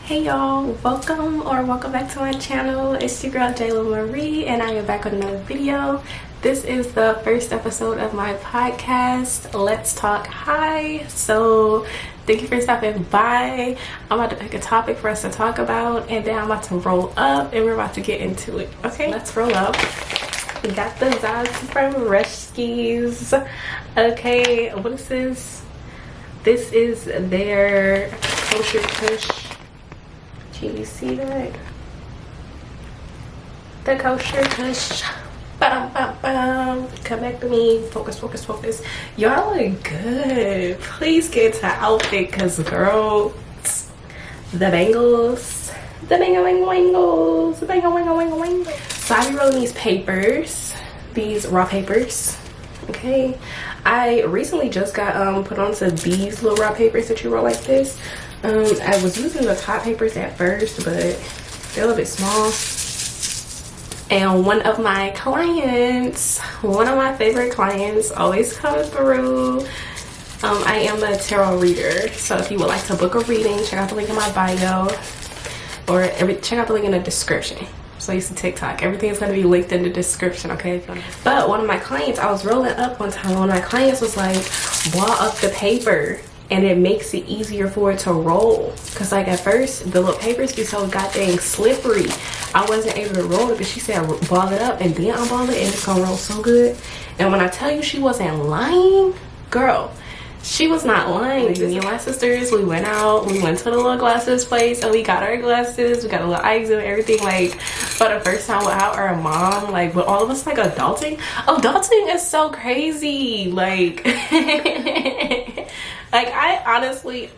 Hey y'all, welcome back to my channel. It's your girl Jayla Marie and I am back with another video. This is the first episode of my podcast, Let's Talk High. So thank you for stopping by. I'm about to pick a topic for us to talk about and then I'm about to roll up and we're about to get into it. Okay, let's roll up. We got the Zaz from Rushkies. Okay, what is this? This is their kosher kush. Can you see that? The kosher kush. Come back to me. Focus. Y'all look good. Please get to outfit because girl, the bangles. So I be rolling these papers, these raw papers. Okay. I recently just got put onto these little raw papers that you roll like this. I was using the top papers at first, but they're a little bit small. And one of my favorite clients always comes through. I am a tarot reader, so if you would like to book a reading, check out the link in my bio or check out the link in the description. So I used to TikTok. Everything is going to be linked in the description, okay? But one of my clients, I was rolling up one time. One of my clients was like, wall up the paper. And it makes it easier for it to roll. Cause like at first, the little papers be so goddamn slippery. I wasn't able to roll it, but she said ball it up and then unball it and it's gonna roll so good. And when I tell you she wasn't lying, girl, she was not lying. Me and my sisters, we went out, we went to the little glasses place and we got our glasses, we got a little eyes and everything, like for the first time without our mom, like with all of us like adulting is so crazy, like like I honestly,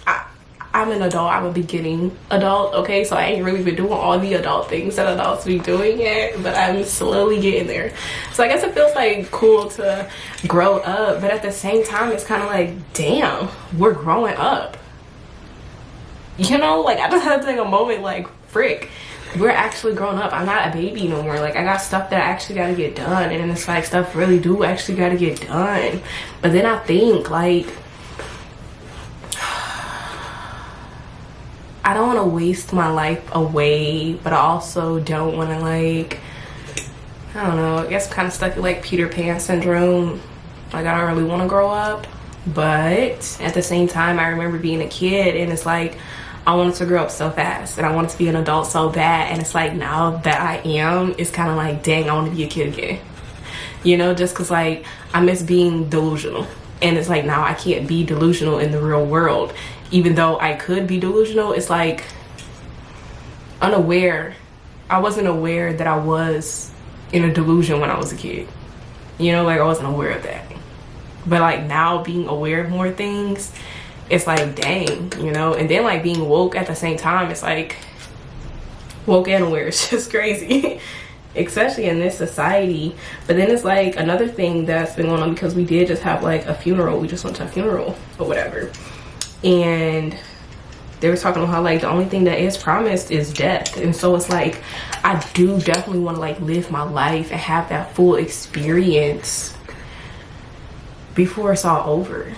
I'm an adult, I'm a beginning adult, okay, so I ain't really been doing all the adult things that adults be doing yet, but I'm slowly getting there. So I guess it feels like cool to grow up, but at the same time it's kind of like, damn, we're growing up, you know? Like I just had to take a moment, like frick, we're actually grown up. I'm not a baby no more. Like I got stuff that I actually got to get done, and it's like stuff really do actually got to get done. But then I think like I don't want to waste my life away, but I also don't want to, like, I don't know, I guess I'm kind of stuck in like Peter Pan syndrome. Like I don't really want to grow up, but at the same time I remember being a kid and it's like I wanted to grow up so fast and I wanted to be an adult so bad, and it's like now that I am, it's kind of like, dang, I want to be a kid again, you know, just because like I miss being delusional, and it's like now I can't be delusional in the real world. Even though I could be delusional, it's like unaware. I wasn't aware that I was in a delusion when I was a kid. You know, like I wasn't aware of that. But like now being aware of more things, it's like, dang, you know? And then like being woke at the same time, it's like woke and aware. It's just crazy. Especially in this society. But then it's like another thing that's been going on, because we did just have like a funeral. We just went to a funeral or whatever. And they were talking about how like the only thing that is promised is death. And so it's like I do definitely want to like live my life and have that full experience before it's all over,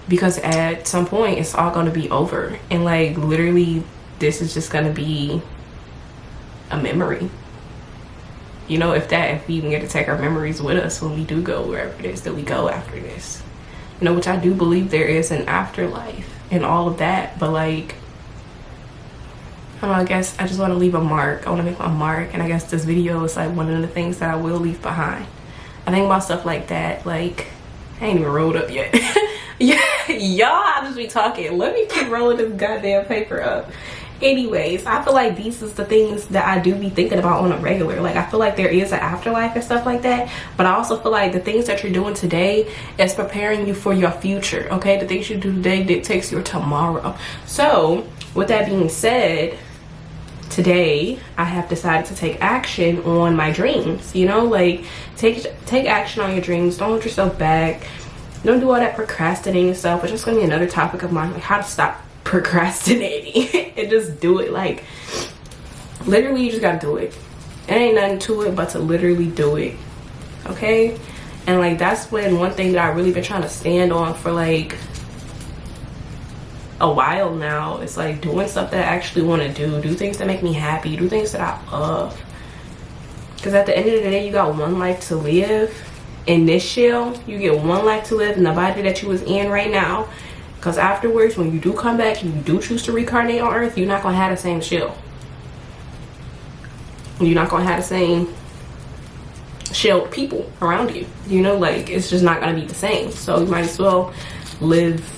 because at some point it's all going to be over, and like literally this is just going to be a memory, you know, if we even get to take our memories with us when we do go wherever it is that we go after this. You know, which I do believe there is an afterlife and all of that, but like I don't know, I guess I just want to leave a mark. I want to make my mark, and I guess this video is like one of the things that I will leave behind. I think about stuff like that, like I ain't even rolled up yet. Yeah, y'all, I just be talking. Let me keep rolling this goddamn paper up. Anyways, I feel like these is the things that I do be thinking about on a regular. Like I feel like there is an afterlife and stuff like that, but I also feel like the things that you're doing today is preparing you for your future, okay? The things you do today dictates your tomorrow. So with that being said, today I have decided to take action on my dreams, you know, like take action on your dreams. Don't hold yourself back. Don't do all that procrastinating stuff, which is going to be another topic of mine, like how to stop procrastinating and just do it. Like literally you just gotta do it. It ain't nothing to it but to literally do it, okay? And like that's when one thing that I really been trying to stand on for like a while now. It's like doing stuff that I actually want to do things that make me happy, do things that I love. Because at the end of the day, you got one life to live in this shell. You get one life to live in the body that you was in right now. Because afterwards, when you do come back and you do choose to reincarnate on earth, you're not going to have the same shell. You're not going to have the same shell people around you. You know, like, it's just not going to be the same. So you might as well live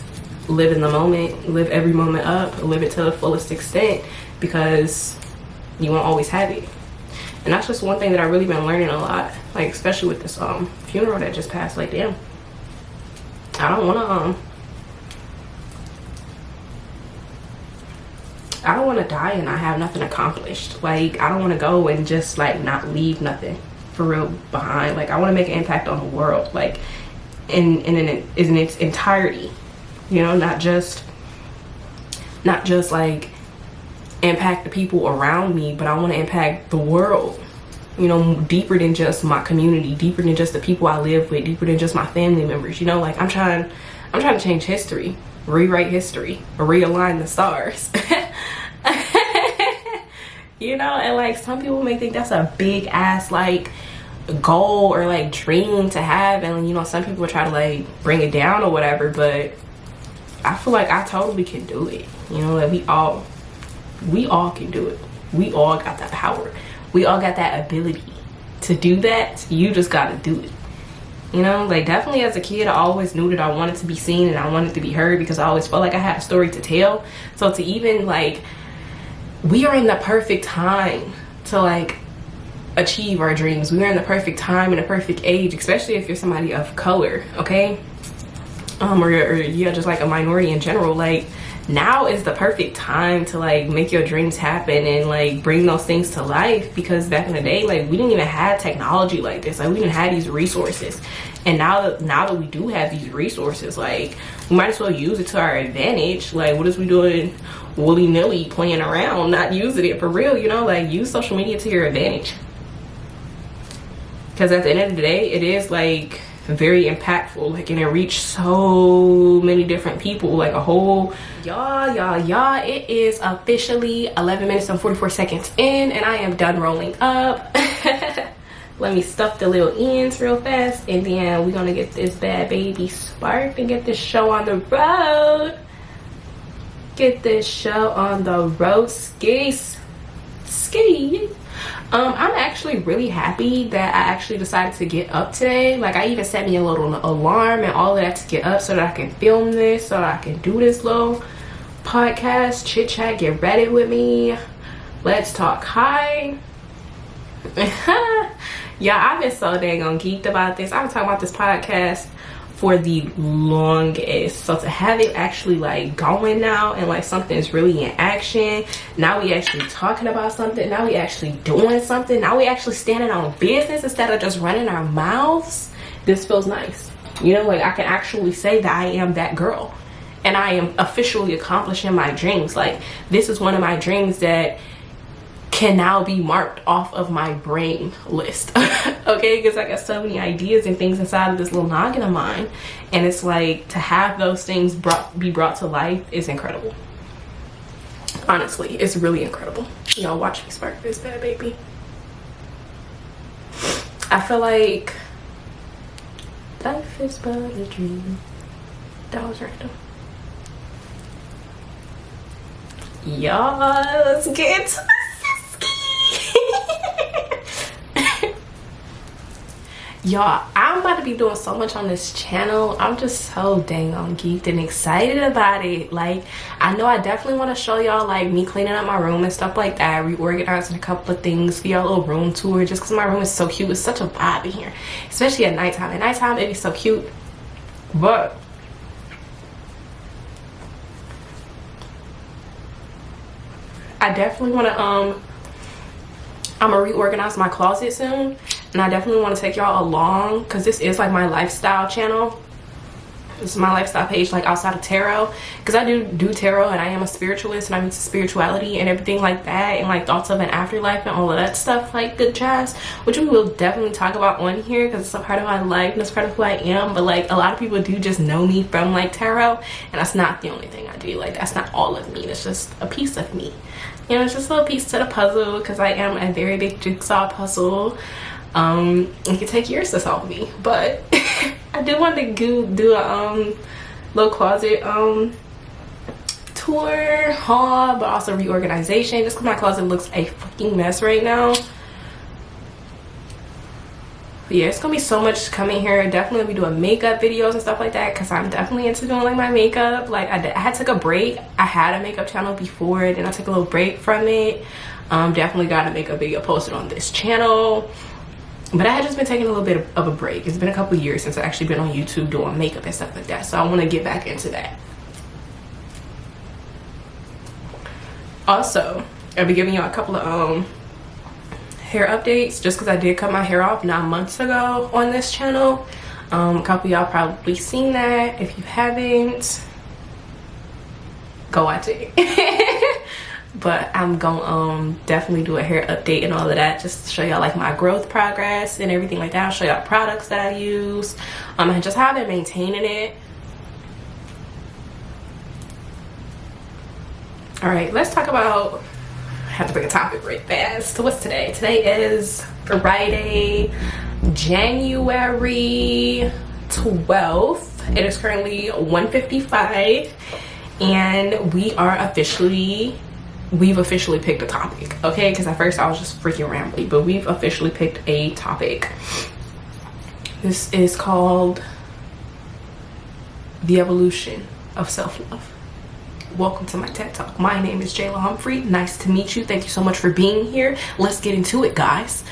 in the moment, live every moment up, live it to the fullest extent, because you won't always have it. And that's just one thing that I've really been learning a lot, like especially with this funeral that just passed. Like, damn, I don't want to die and not have nothing accomplished. Like, I don't want to go and just like not leave nothing for real behind. Like, I want to make an impact on the world, like in its entirety. You know, not just like impact the people around me, but I want to impact the world, you know, deeper than just my community, deeper than just the people I live with, deeper than just my family members. You know, like, I'm trying to change history, rewrite history, realign the stars. You know, and like, some people may think that's a big ass like goal or like dream to have, and you know, some people try to like bring it down or whatever, but I feel like I totally can do it. You know, like, we all can do it. We all got that power. We all got that ability to do that. You just gotta do it. You know, like, definitely as a kid, I always knew that I wanted to be seen and I wanted to be heard, because I always felt like I had a story to tell. So to even like, we are in the perfect time to like achieve our dreams. We are in the perfect time and the perfect age, especially if you're somebody of color, okay? Or yeah, just like a minority in general. Like, now is the perfect time to like make your dreams happen and like bring those things to life, because back in the day, like, we didn't even have technology like this. Like, we didn't have these resources, and now that we do have these resources, like, we might as well use it to our advantage. Like, what is we doing willy-nilly playing around, not using it for real? You know, like, use social media to your advantage, because at the end of the day, it is like very impactful, like, and it reached so many different people, like a whole y'all, it is officially 11 minutes and 44 seconds in, and I am done rolling up. Let me stuff the little ends real fast, and then we're gonna get this bad baby sparked and get this show on the road. Skis. I'm actually really happy that I actually decided to get up today. Like, I even set me a little alarm and all of that to get up so that I can film this, so that I can do this little podcast, chit chat, get ready with me. Let's talk high. Yeah, I've been so dang on geeked about this. I've been talking about this podcast for the longest, so to have it actually like going now, and like something's really in action now, we actually talking about something, now we actually doing something, now we actually standing on business instead of just running our mouths. This feels nice. You know, like, I can actually say that I am that girl, and I am officially accomplishing my dreams. Like, this is one of my dreams that can now be marked off of my brain list. Okay, because I got so many ideas and things inside of this little noggin of mine, and it's like, to have those things be brought to life is incredible. Honestly, it's really incredible. Y'all watch me spark this bad baby. I feel like life is but a dream. That was random. Y'all, let's get to y'all, I'm about to be doing so much on this channel. I'm just so dang on geeked and excited about it. Like, I know I definitely want to show y'all like me cleaning up my room and stuff like that, reorganizing a couple of things, give y'all a little room tour, just because my room is so cute. It's such a vibe in here, especially at nighttime. At nighttime, it'd be so cute. But I definitely want to I'm gonna reorganize my closet soon, and I definitely want to take y'all along, because this is like my lifestyle channel. This is my lifestyle page, like outside of tarot, because I do tarot and I am a spiritualist and I'm into spirituality and everything like that, and like thoughts of an afterlife and all of that stuff, like good jazz, which we will definitely talk about on here because it's a part of my life and it's part of who I am. But like a lot of people do just know me from like tarot, and that's not the only thing I do. Like that's not all of me, it's just a piece of me. You know, it's just a little piece to the puzzle because I am a very big jigsaw puzzle. It could take years to solve me, but I do want to do a little closet tour haul, but also reorganization, just because my closet looks a fucking mess right now. But yeah, it's gonna be so much coming here. Definitely be doing makeup videos and stuff like that, because I'm definitely into doing like my makeup. Like I had took a break. I had a makeup channel before, then I took a little break from it. Definitely got a makeup video posted on this channel, but I had just been taking a little bit of a break. It's been a couple years since I've actually been on YouTube doing makeup and stuff like that, so I want to get back into that. Also, I'll be giving you a couple of hair updates, just because I did cut my hair off 9 months ago on this channel. A couple of y'all probably seen that. If you haven't, go watch it. But I'm gonna definitely do a hair update and all of that, just to show y'all like my growth progress and everything like that. I'll show y'all products that I use, and just how I've been maintaining it. All right, let's talk about, I have to bring a topic right fast. So what's today? Today is Friday, January 12th. It is currently 1:55, and we've officially picked a topic, okay? Because at first I was just freaking rambling, but we've officially picked a topic. This is called the evolution of self-love. Welcome to my TED Talk. My name is Jayla Humphrey. Nice to meet you. Thank you so much for being here. Let's get into it, guys.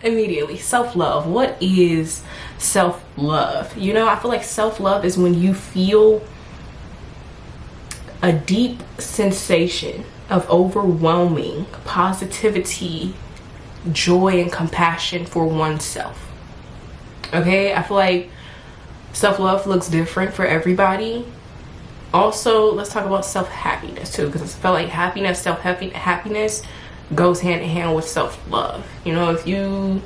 Immediately, self-love. What is self-love? You know, I feel like self-love is when you feel a deep sensation of overwhelming positivity, joy, and compassion for oneself. Okay, I feel like self-love looks different for everybody. Also, let's talk about self-happiness too, because I feel like happiness, self-happiness goes hand in hand with self-love. You know, if you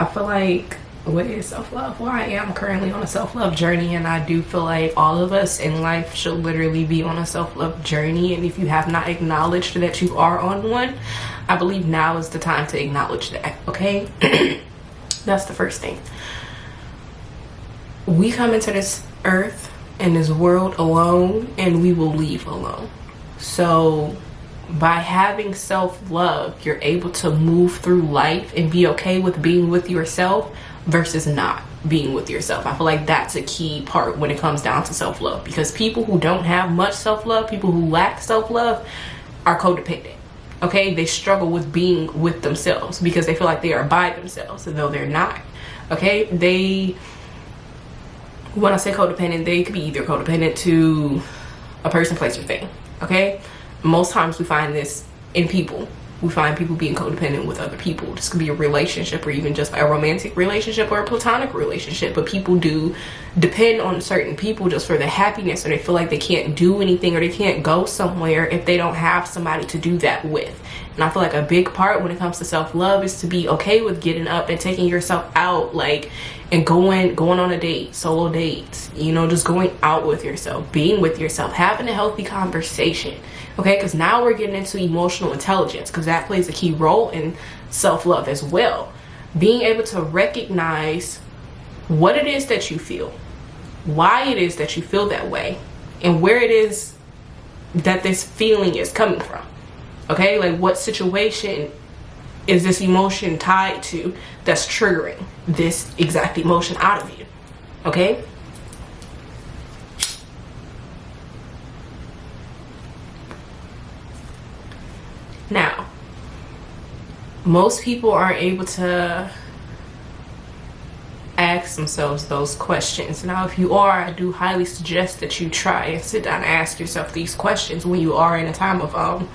I feel like, what is self-love? Well, I am currently on a self-love journey, and I do feel like all of us in life should literally be on a self-love journey. And if you have not acknowledged that you are on one, I believe now is the time to acknowledge that, okay? That's the first thing. We come into this earth and this world alone, and we will leave alone. So by having self-love, you're able to move through life and be okay with being with yourself versus not being with yourself. I feel like that's a key part when it comes down to self-love, because people who don't have much self-love, people who lack self-love, are codependent. Okay, they struggle with being with themselves because they feel like they are by themselves, though they're not. Okay, when I say codependent, they could be either codependent to a person, place, or thing. Okay, most times we find this in people. We find people being codependent with other people. This could be a relationship, or even just a romantic relationship or a platonic relationship. But people do depend on certain people just for their happiness, or they feel like they can't do anything or they can't go somewhere if they don't have somebody to do that with. And I feel like a big part when it comes to self-love is to be okay with getting up and taking yourself out, like, and going on a date, solo dates, you know, just going out with yourself, being with yourself, having a healthy conversation. Okay, because now we're getting into emotional intelligence, because that plays a key role in self-love as well. Being able to recognize what it is that you feel, why it is that you feel that way, and where it is that this feeling is coming from. Okay, like what situation is this emotion tied to that's triggering this exact emotion out of you? Okay. Now, most people aren't able to ask ask themselves those questions. Now, if you are, I do highly suggest that you try and sit down and ask yourself these questions when you are in a time of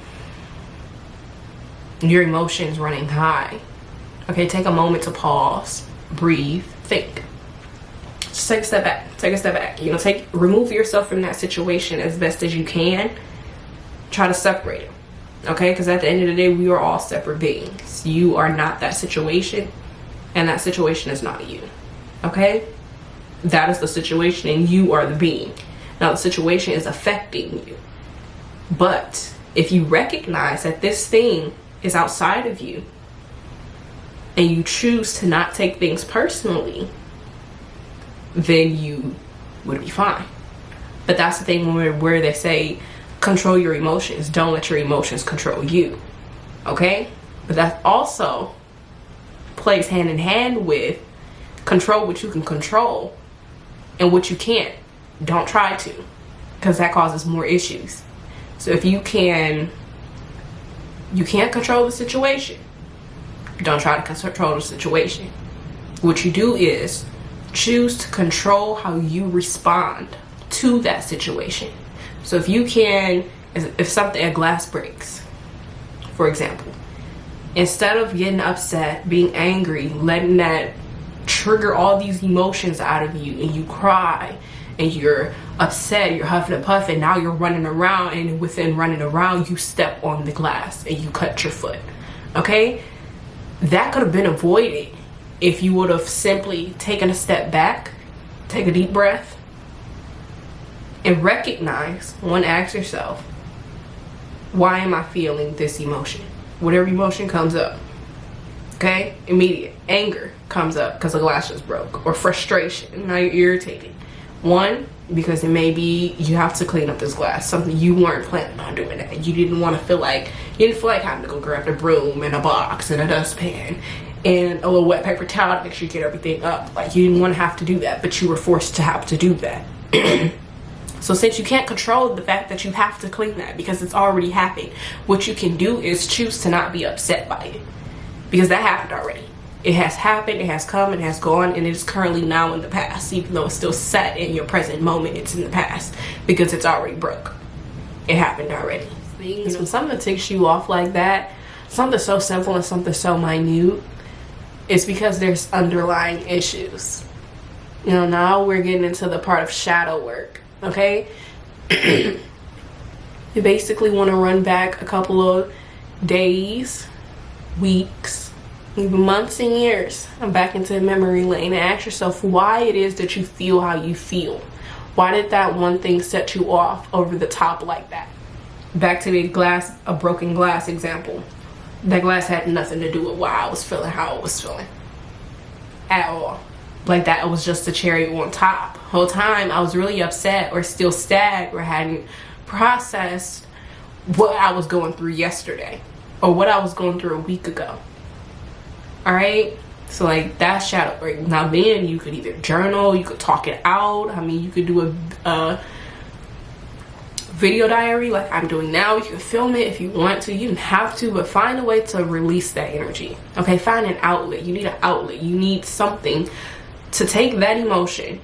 your emotions running high. Okay, take a moment to pause, breathe, think. Just take a step back. Take a step back. You know, remove yourself from that situation as best as you can. Try to separate it. Okay, because at the end of the day, we are all separate beings. You are not that situation, and that situation is not you. Okay, that is the situation, and you are the being. Now, the situation is affecting you, but if you recognize that this thing is outside of you, and you choose to not take things personally, then you would be fine. But that's the thing where they say, control your emotions. Don't let your emotions control you. Okay? But that also plays hand in hand with control what you can control, and what you can't, don't try to, because that causes more issues. So if you can't control the situation, don't try to control the situation. What you do is choose to control how you respond to that situation. So if you can, if a glass breaks, for example, instead of getting upset, being angry, letting that trigger all these emotions out of you, and you cry and you're upset, you're huffing and puffing, now you're running around, and within running around, you step on the glass and you cut your foot. Okay? That could have been avoided if you would have simply taken a step back, take a deep breath, and recognize, ask yourself, why am I feeling this emotion? Whatever emotion comes up, okay? Immediate anger comes up because the glass just broke, or frustration, now you're irritated. One, because it may be you have to clean up this glass, something you weren't planning on doing that. You didn't feel like having to go grab the broom and a box and a dustpan and a little wet paper towel to make sure you get everything up. Like, you didn't want to have to do that, but you were forced to have to do that. So since you can't control the fact that you have to clean that because it's already happened, what you can do is choose to not be upset by it, because that happened already. It has happened, it has come, it has gone, and it is currently now in the past. Even though it's still set in your present moment, it's in the past because it's already broke. It happened already. When something takes you off like that, something so simple and something so minute, it's because there's underlying issues. You know, now we're getting into the part of shadow work, okay? You basically want to run back a couple of days, weeks, even months and years, and back into memory lane, and ask yourself why it is that you feel how you feel. Why did that one thing set you off over the top like that? Back to a broken glass example. That glass had nothing to do with why I was feeling how I was feeling at all. Like, that was just the cherry on top. Whole time I was really upset, or still stagnant, or hadn't processed what I was going through yesterday, or what I was going through a week ago. All right, so like, that's shadow work. Now then, you could either journal, you could talk it out. I mean, you could do a video diary like I'm doing now. You can film it if you want to. You don't have to, but find a way to release that energy. Okay, find an outlet. You need an outlet. You need something to take that emotion,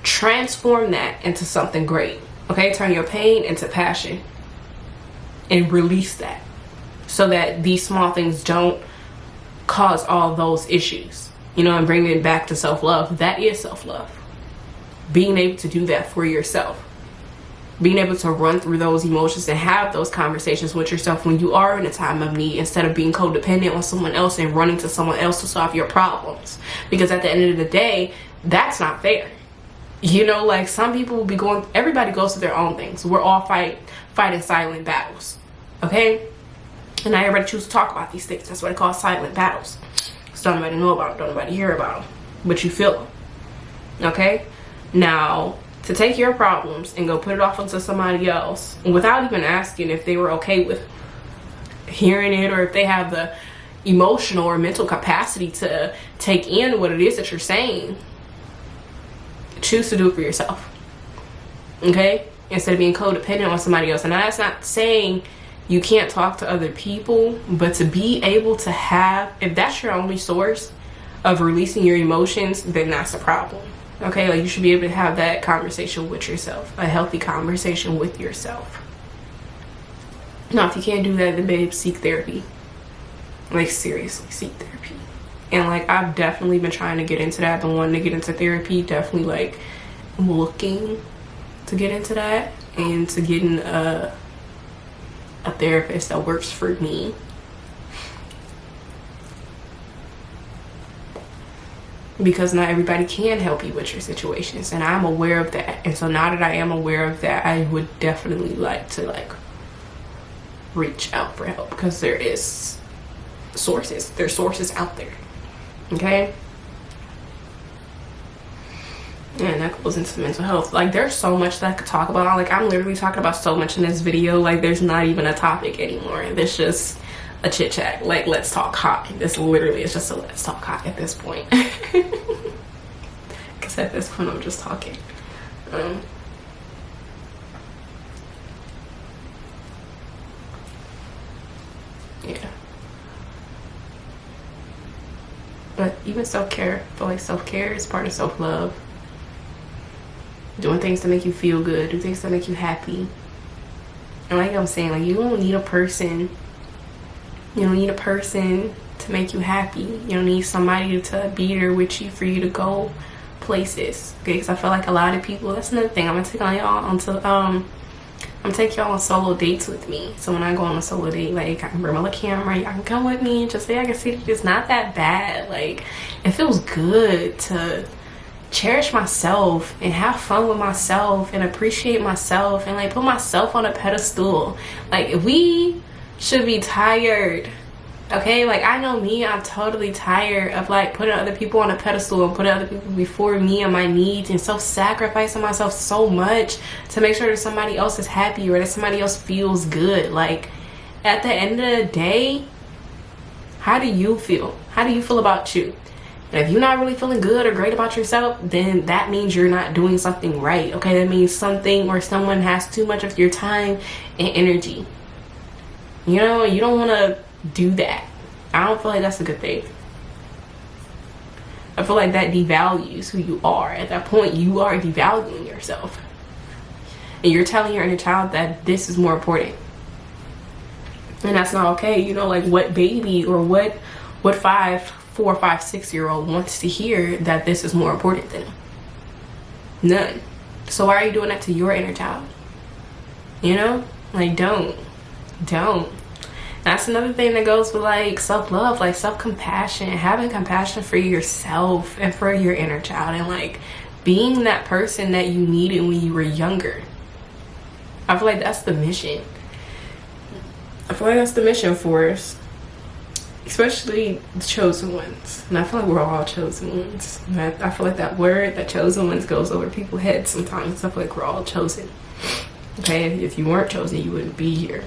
transform that into something great. Okay, turn your pain into passion and release that, so that these small things don't cause all those issues, you know, and bring it back to self-love. That is self-love. Being able to do that for yourself, being able to run through those emotions and have those conversations with yourself when you are in a time of need, instead of being codependent on someone else and running to someone else to solve your problems. Because at the end of the day, that's not fair. You know, like, some people will be everybody goes through their own things. We're all fighting silent battles, okay? And not everybody chooses to talk about these things. That's what I call silent battles. So don't nobody know about them, don't nobody hear about them, but you feel them. Okay? Now, to take your problems and go put it off onto somebody else without even asking if they were okay with hearing it, or if they have the emotional or mental capacity to take in what it is that you're saying, choose to do it for yourself. Okay? Instead of being codependent on somebody else. And that's not saying you can't talk to other people, but to be able to have, if that's your only source of releasing your emotions, then that's the problem. Okay, like you should be able to have that conversation with yourself, a healthy conversation with yourself. Now, if you can't do that, then babe, seek therapy. Like seriously, seek therapy. And like I've definitely been trying to get into that. I've been wanting to get into therapy. Definitely like I'm looking to get into that and to getting a therapist that works for me. Because not everybody can help you with your situations, and I'm aware of that. And so now that I am aware of that, I would definitely like to like reach out for help, because there's sources out there. Okay, and that goes into mental health. Like there's so much that I could talk about. Like I'm literally talking about so much in this video, like there's not even a topic anymore. There's just a chit chat, like let's talk hot. This literally is just a let's talk hot at this point. Because at this point I'm just talking. Yeah. But even self-care, I feel like self-care is part of self-love. Doing things to make you feel good, do things that make you happy. And like I'm saying, like you don't need a person. You don't need a person to make you happy. You don't need somebody to be there with you for you to go places. Okay, because I feel like a lot of people, that's another thing. I'm gonna take y'all on solo dates with me. So when I go on a solo date, like I can bring my little camera, y'all can come with me and just say I can see that it's not that bad. Like it feels good to cherish myself and have fun with myself and appreciate myself and like put myself on a pedestal. Like we should be tired, okay? Like I know me, I'm totally tired of like putting other people on a pedestal and putting other people before me and my needs and self-sacrificing myself so much to make sure that somebody else is happy or that somebody else feels good. Like at the end of the day, how do you feel? How do you feel about you? And if you're not really feeling good or great about yourself, then that means you're not doing something right, okay? That means something or someone has too much of your time and energy. You know, you don't want to do that. I don't feel like that's a good thing. I feel like that devalues who you are. At that point, you are devaluing yourself. And you're telling your inner child that this is more important. And that's not okay. You know, like what baby or what 4, 5, 6-year-old wants to hear that this is more important than them? None. So why are you doing that to your inner child? You know, like don't. That's another thing that goes with like self-love, like self-compassion, having compassion for yourself and for your inner child, and like being that person that you needed when you were younger. I feel like that's the mission. I feel like that's the mission for us, especially the chosen ones. And I feel like we're all chosen ones. And I feel like that word, that chosen ones, goes over people's heads sometimes. I feel like we're all chosen. Okay, if you weren't chosen, you wouldn't be here.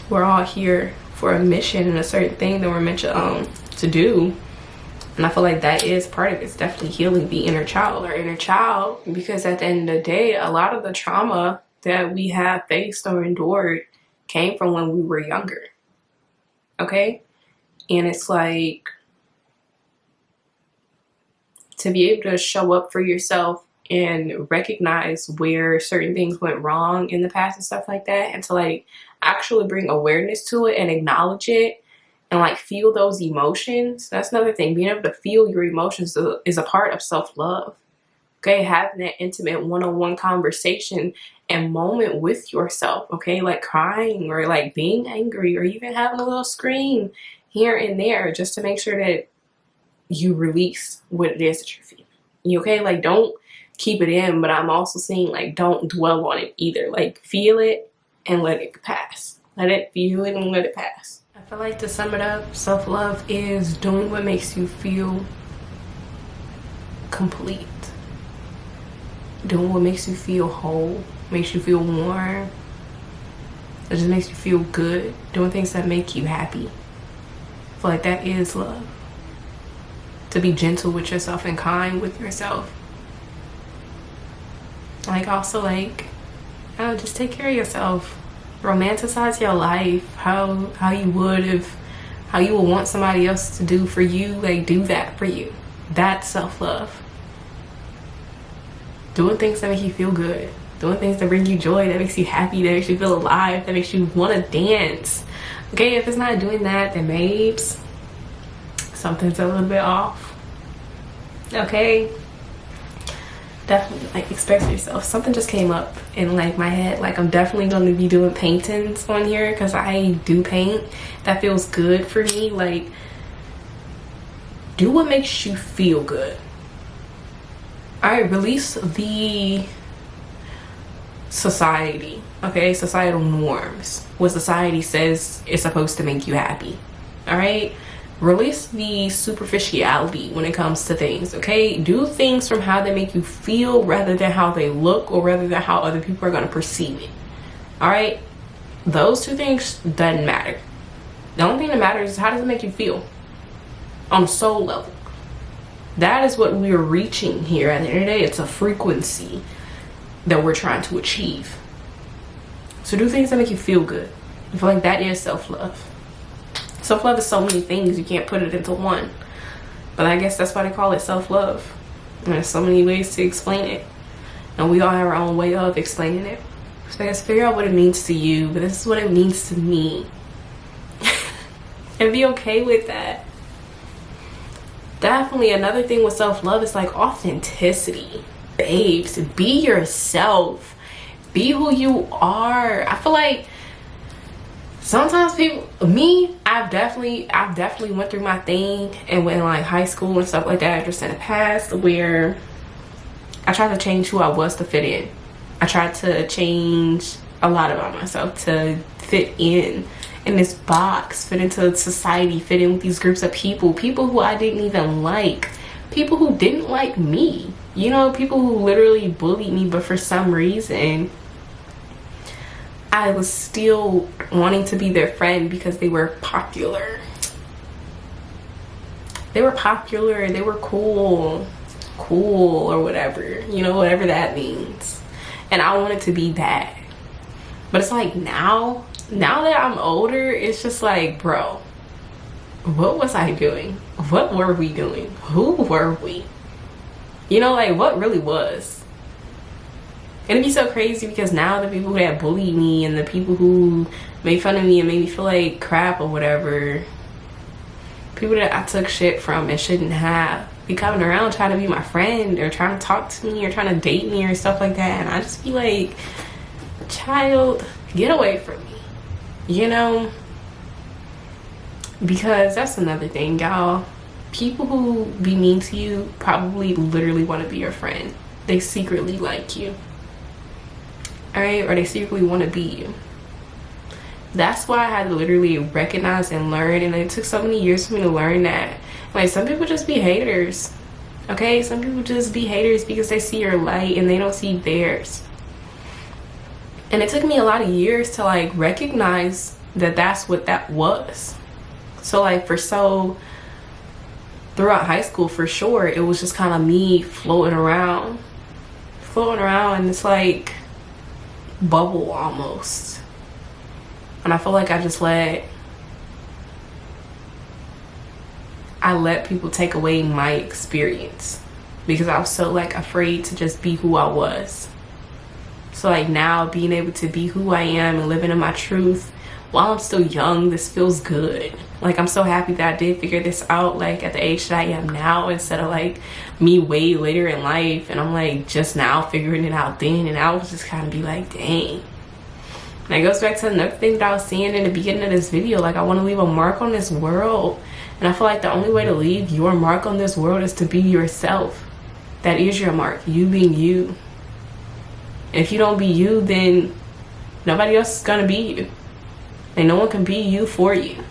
We're all here for a mission and a certain thing that we're meant to do. And I feel like that is part of it. It's definitely healing the inner child, our inner child, because at the end of the day, a lot of the trauma that we have faced or endured came from when we were younger. Okay? And it's like to be able to show up for yourself and recognize where certain things went wrong in the past and stuff like that, and to like actually bring awareness to it and acknowledge it and like feel those emotions. That's another thing. Being able to feel your emotions is a part of self-love. Okay, having that intimate one-on-one conversation and moment with yourself, okay, like crying or like being angry or even having a little scream here and there, just to make sure that you release what it is that you're feeling. You okay? Like don't keep it in, but I'm also saying like don't dwell on it either. Like feel it and let it pass. Let it feel it and let it pass. I feel like to sum it up, self-love is doing what makes you feel complete. Doing what makes you feel whole, makes you feel warm. It just makes you feel good. Doing things that make you happy. I feel like that is love. To be gentle with yourself and kind with yourself. Like also like, just take care of yourself. Romanticize your life how you would if how you will want somebody else to do for you, like do that for you. That's self-love. Doing things that make you feel good, doing things that bring you joy, that makes you happy, that makes you feel alive, that makes you want to dance. Okay, if it's not doing that, then babes, something's a little bit off. Okay, definitely like expect yourself. Something just came up in like my head, like I'm definitely going to be doing paintings on here because I do paint. That feels good for me. Like, do what makes you feel good. All right, release the society, okay, societal norms, what society says is supposed to make you happy. All right, release the superficiality when it comes to things. Okay, do things from how they make you feel rather than how they look, or rather than how other people are going to perceive it. All right, those two things doesn't matter. The only thing that matters is how does it make you feel on a soul level. That is what we're reaching here. At the end of the day, it's a frequency that we're trying to achieve. So do things that make you feel good. I feel like that is self-love. Self-love is so many things, you can't put it into one. But I guess that's why they call it self-love. And there's so many ways to explain it. And we all have our own way of explaining it. So I guess figure out what it means to you, but this is what it means to me. And be okay with that. Definitely another thing with self-love is like authenticity. Babes, be yourself. Be who you are. I feel like sometimes people, I've definitely went through my thing and went in like high school and stuff like that, just in the past, where I tried to change who I was to fit in. I tried to change a lot about myself to fit in this box, fit into society, fit in with these groups of people who I didn't even like, people who didn't like me, you know, people who literally bullied me, but for some reason I was still wanting to be their friend because they were popular. They were popular, they were cool, or whatever, you know, whatever that means. And I wanted to be that. But it's like now that I'm older, it's just like, bro, what was I doing? What were we doing? Who were we? You know, like, what really was? And it'd be so crazy because now the people that bullied me and the people who made fun of me and made me feel like crap or whatever, people that I took shit from and shouldn't have, be coming around trying to be my friend or trying to talk to me or trying to date me or stuff like that. And I just be like, child, get away from me, you know? Because that's another thing, y'all. People who be mean to you probably literally want to be your friend. They secretly like you, all right? Or they secretly want to be you. That's why I had to literally recognize and learn, and it took so many years for me to learn that, like, some people just be haters, okay? Some people just be haters because they see your light and they don't see theirs. And it took me a lot of years to like recognize that that's what that was. So like throughout high school, for sure, it was just kind of me floating around in this like bubble almost. And I feel like I let people take away my experience because I was so like afraid to just be who I was. So like now being able to be who I am and living in my truth while I'm still young, this feels good. Like, I'm so happy that I did figure this out like at the age that I am now, instead of like me way later in life and I'm like just now figuring it out then. And I was just kind of be like, dang. And it goes back to another thing that I was saying in the beginning of this video. Like, I want to leave a mark on this world. And I feel like the only way to leave your mark on this world is to be yourself. That is your mark, you being you. And if you don't be you, then nobody else is gonna be you. And no one can be you for you.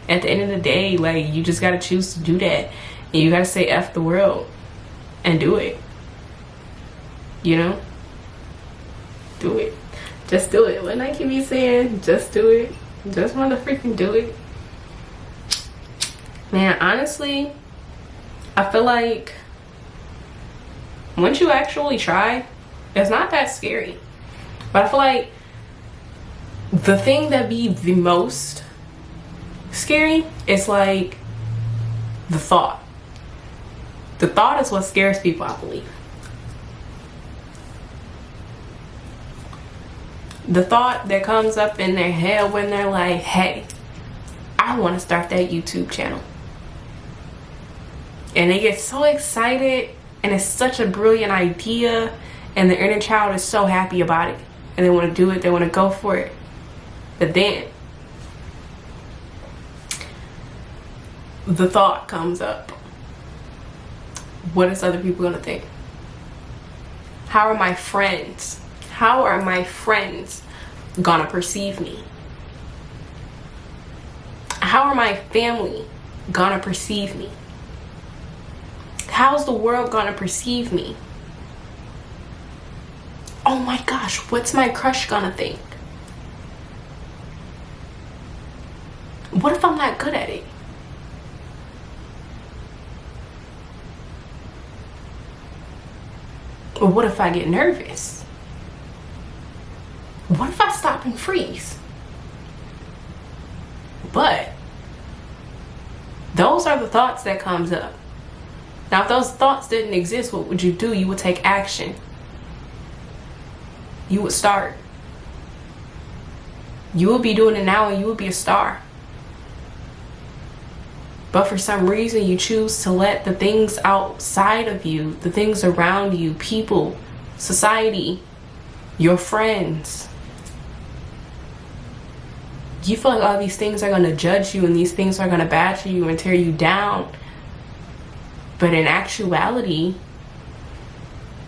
At the end of the day, like, you just gotta choose to do that. And you gotta say F the world and do it. You know? Do it. Just do it. When I keep me saying, just do it. Just wanna freaking do it. Man, honestly, I feel like once you actually try, it's not that scary. But I feel like the thing that be the most scary. It's like the thought. The thought is what scares people, I believe. The thought that comes up in their head when they're like, hey, I want to start that YouTube channel. And they get so excited, and it's such a brilliant idea, and the inner child is so happy about it, and they want to do it, they want to go for it. But then the thought comes up. What is other people going to think? How are my friends gonna perceive me? How are my family gonna perceive me? How's the world gonna perceive me? Oh my gosh, what's my crush gonna think? What if I'm not good at it? Or what if I get nervous? What if I stop and freeze? But those are the thoughts that comes up. Now, if those thoughts didn't exist, what would you do? You would take action. You would start. You would be doing it now, and you would be a star. But for some reason, you choose to let the things outside of you, the things around you, people, society, your friends, you feel like all these things are going to judge you, and these things are going to bash you and tear you down. But in actuality,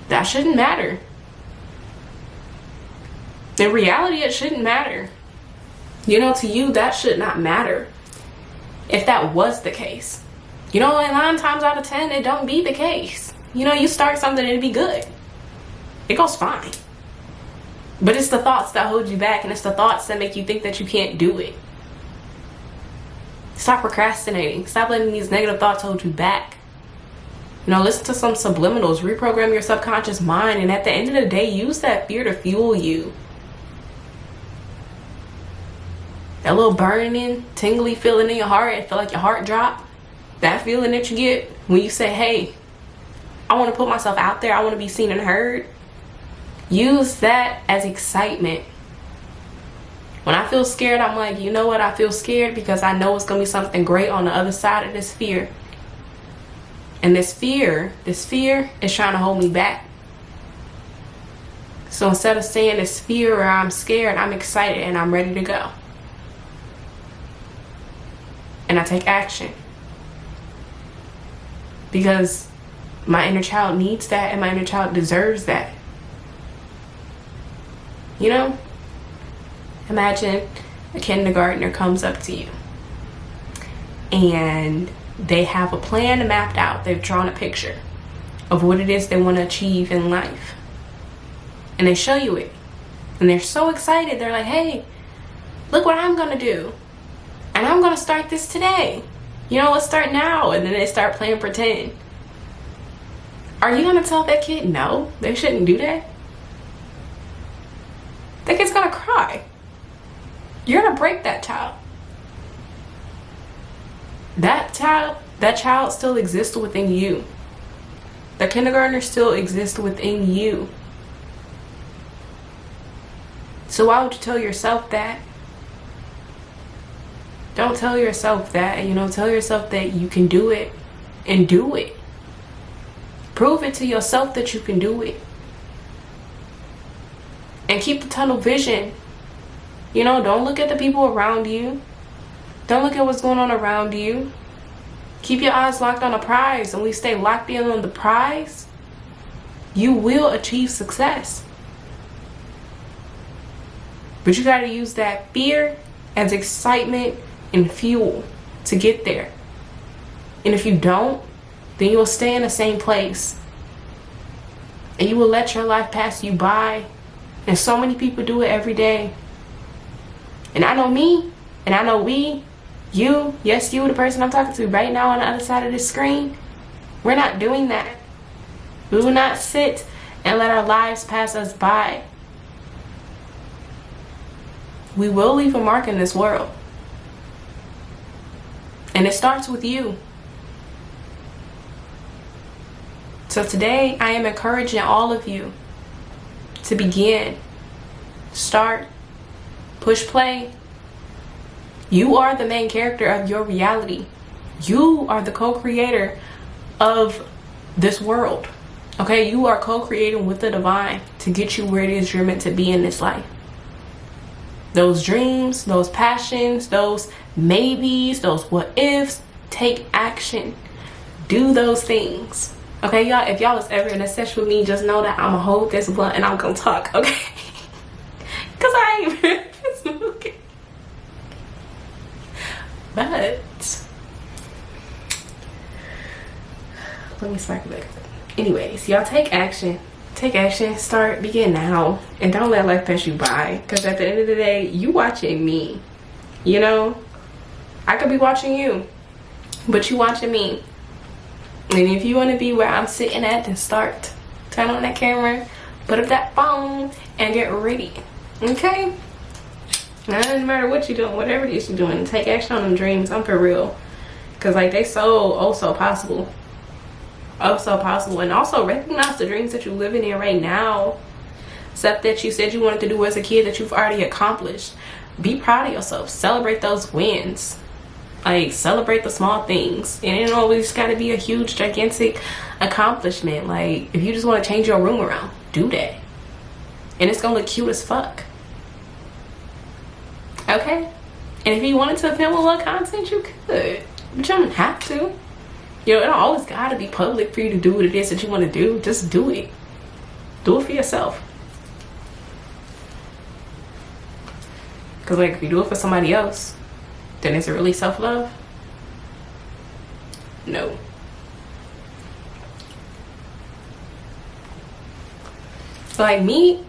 that shouldn't matter. In reality, it shouldn't matter. You know, to you, that should not matter. If that was the case, you know, like 9 times out of 10, it don't be the case. You know, you start something, it'll be good. It goes fine. But it's the thoughts that hold you back, and it's the thoughts that make you think that you can't do it. Stop procrastinating. Stop letting these negative thoughts hold you back. You know, listen to some subliminals. Reprogram your subconscious mind, and at the end of the day, use that fear to fuel you. That little burning, tingly feeling in your heart, and feel like your heart drop. That feeling that you get when you say, hey, I want to put myself out there. I want to be seen and heard. Use that as excitement. When I feel scared, I'm like, you know what? I feel scared because I know it's going to be something great on the other side of this fear. And this fear is trying to hold me back. So instead of saying it's fear or I'm scared, I'm excited and I'm ready to go. And I take action. Because my inner child needs that, and my inner child deserves that. You know? Imagine a kindergartner comes up to you and they have a plan mapped out. They've drawn a picture of what it is they want to achieve in life. And they show you it. And they're so excited. They're like, hey, look what I'm going to do. And I'm going to start this today. You know, let's start now. And then they start playing pretend. Are you going to tell that kid, no, they shouldn't do that? That kid's going to cry. You're going to break that child. That child still exists within you. The kindergartner still exists within you. So why would you tell yourself that? Don't tell yourself that. You know, tell yourself that you can do it, and do it. Prove it to yourself that you can do it. And keep the tunnel vision. You know, don't look at the people around you. Don't look at what's going on around you. Keep your eyes locked on the prize. And when you stay locked in on the prize, you will achieve success. But you got to use that fear as excitement and fuel to get there. And if you don't, then you'll stay in the same place. And you will let your life pass you by. And so many people do it every day. And I know me, and I know we, you, yes, you, the person I'm talking to right now on the other side of this screen, we're not doing that. We will not sit and let our lives pass us by. We will leave a mark in this world. And it starts with you. So today, I am encouraging all of you to begin, start, push play. You are the main character of your reality. You are the co-creator of this world. Okay, you are co-creating with the divine to get you where it is you're meant to be in this life. Those dreams, those passions, those maybes, those what ifs, take action. Do those things. Okay, y'all, if y'all was ever in a session with me, just know that I'm gonna hold this blunt and I'm gonna talk, okay? Because I ain't really smoking. But let me spark back. Anyways, y'all take action. Take action. Start, begin now. And don't let life pass you by. Because at the end of the day, you watching me. You know? I could be watching you. But you watching me. And if you want to be where I'm sitting at, then start. Turn on that camera. Put up that phone. And get ready. Okay? Now, it doesn't matter what you're doing. Whatever it is you're doing. Take action on them dreams. I'm for real. Because like they so possible. Oh, so possible. And also recognize the dreams that you're living in right now. Stuff that you said you wanted to do as a kid that you've already accomplished. Be proud of yourself. Celebrate those wins. Like, celebrate the small things. And it always got to be a huge, gigantic accomplishment. Like, if you just want to change your room around, do that. And it's going to look cute as fuck. Okay? And if you wanted to film a little content, you could. But you don't have to. You know, it don't always gotta be public for you to do what it is that you want to do. Just do it. Do it for yourself. Because like, if you do it for somebody else, then is it really self-love? No. So like me,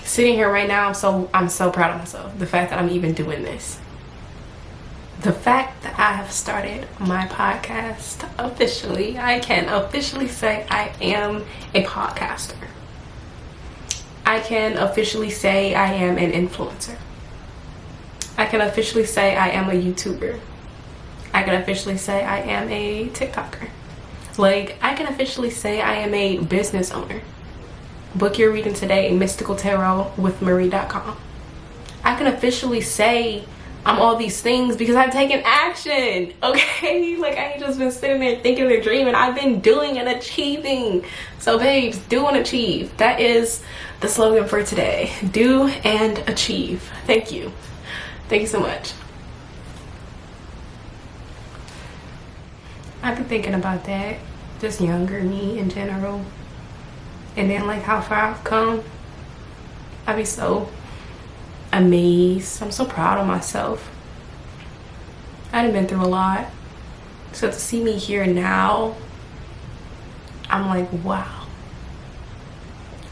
sitting here right now, I'm so proud of myself. The fact that I'm even doing this. The fact that I have started my podcast officially, I can officially say I am a podcaster. I can officially say I am an influencer. I can officially say I am a YouTuber. I can officially say I am a TikToker. Like, I can officially say I am a business owner. Book your reading today, mysticaltarotwithmarie.com. I can officially say I'm all these things because I've taken action, okay? Like, I ain't just been sitting there thinking and dreaming. I've been doing and achieving. So, babes, do and achieve. That is the slogan for today. Do and achieve. Thank you. Thank you so much. I've been thinking about that. Just younger me in general. And then, like, how far I've come. I'd be so amazed. I'm so proud of myself. I've been through a lot. So to see me here now, I'm like, wow.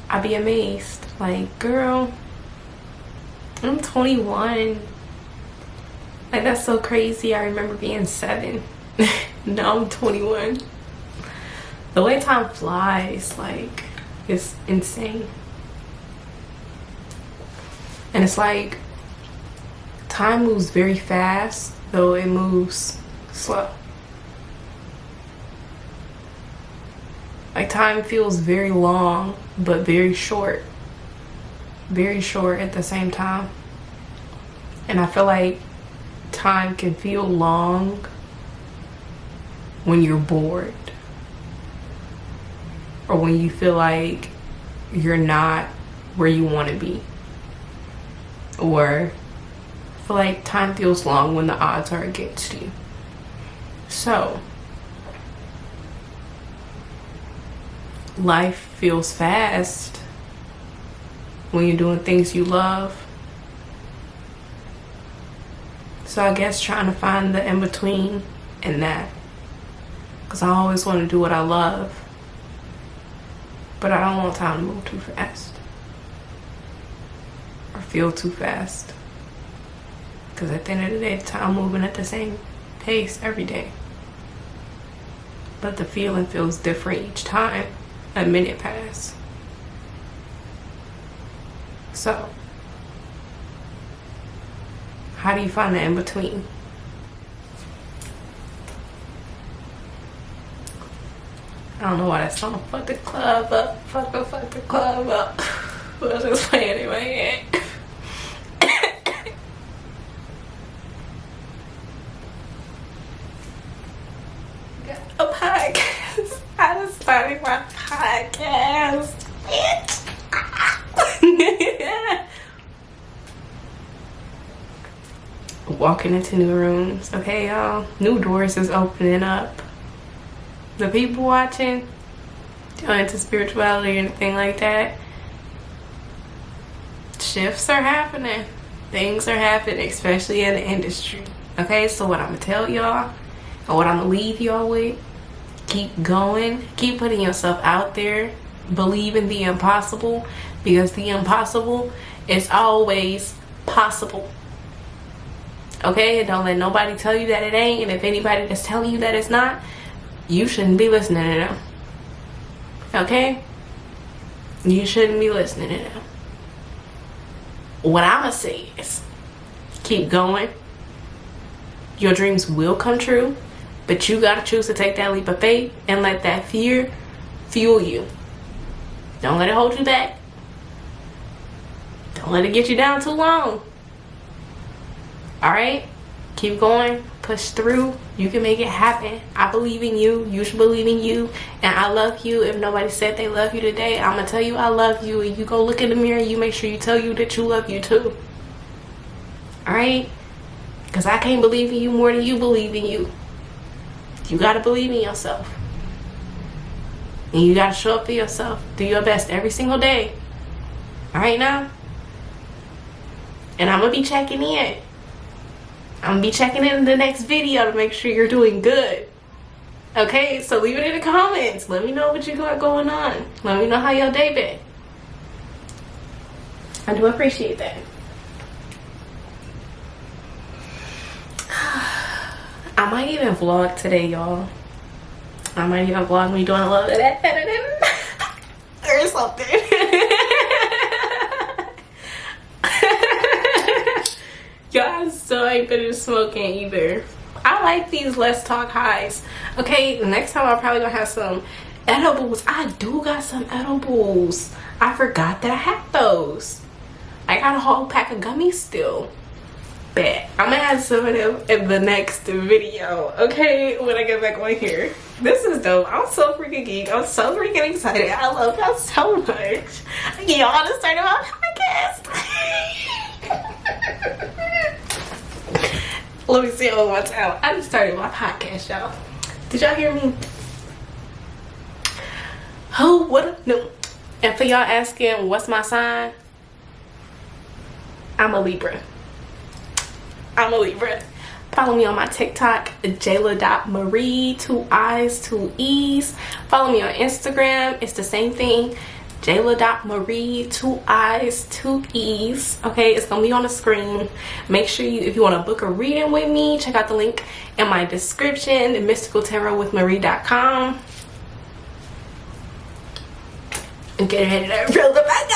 I'd be amazed. Like, girl, I'm 21. Like, that's so crazy. I remember being 7. Now I'm 21. The way time flies, like, it's insane. And it's like, time moves very fast, though it moves slow. Like, time feels very long, but very short. Very short at the same time. And I feel like time can feel long when you're bored. Or when you feel like you're not where you want to be. Or I feel like time feels long when the odds are against you. So, life feels fast when you're doing things you love. So I guess trying to find the in-between in that. Because I always want to do what I love. But I don't want time to move too fast. Or feel too fast. Because at the end of the day, time moving at the same pace every day. But the feeling feels different each time a minute passes. So, how do you find the in-between? I don't know why that song. Fuck the club up. Fuck the club up. What's just playing in my head? A podcast. I just started my podcast, bitch. Walking into new rooms. Okay, y'all. New doors is opening up. The people watching, going into spirituality or anything like that, shifts are happening. Things are happening, especially in the industry. Okay, so what I'm gonna tell y'all, and what I'm gonna leave y'all with, keep going, keep putting yourself out there, believe in the impossible, because the impossible is always possible. Okay, don't let nobody tell you that it ain't, and if anybody that's telling you that it's not, you shouldn't be listening to them. Okay? You shouldn't be listening to them. What I'ma say is, keep going. Your dreams will come true, but you gotta choose to take that leap of faith and let that fear fuel you. Don't let it hold you back. Don't let it get you down too long. Alright? Keep going. Push through. You can make it happen. I believe in you. You should believe in you. And I love you. If nobody said they love you today, I'm going to tell you I love you. And you go look in the mirror, you make sure you tell you that you love you too. Alright? Because I can't believe in you more than you believe in you. You got to believe in yourself. And you got to show up for yourself. Do your best every single day. Alright now? And I'm going to be checking in. I'm gonna be checking in the next video to make sure you're doing good. Okay, so leave it in the comments. Let me know what you got going on. Let me know how your day been. I do appreciate that. I might even vlog today, y'all. I might even vlog me doing a little bit of that editing or something. Y'all still ain't finished smoking either. I like these Let's Talk highs. Okay, next time I'm probably gonna have some edibles. I do got some edibles. I forgot that I had those. I got a whole pack of gummies still. Bet I'm gonna have some of them in the next video. Okay, when I get back on here. This is dope. I'm so freaking geek. I'm so freaking excited. I love y'all so much. Y'all to start my podcast. Let me see it one more time. I just started my podcast, y'all. Did y'all hear me? Oh, what? No. And for y'all asking, what's my sign? I'm a Libra. I'm a Libra. Follow me on my TikTok, Jayla.Marie, 2 I's, 2 E's. Follow me on Instagram. It's the same thing. Jayla.Marie, 2 I's, 2 E's. Okay, it's gonna be on the screen. Make sure you, if you want to book a reading with me, check out the link in my description, mysticaltarotwithmarie.com. And get ready to reel the back.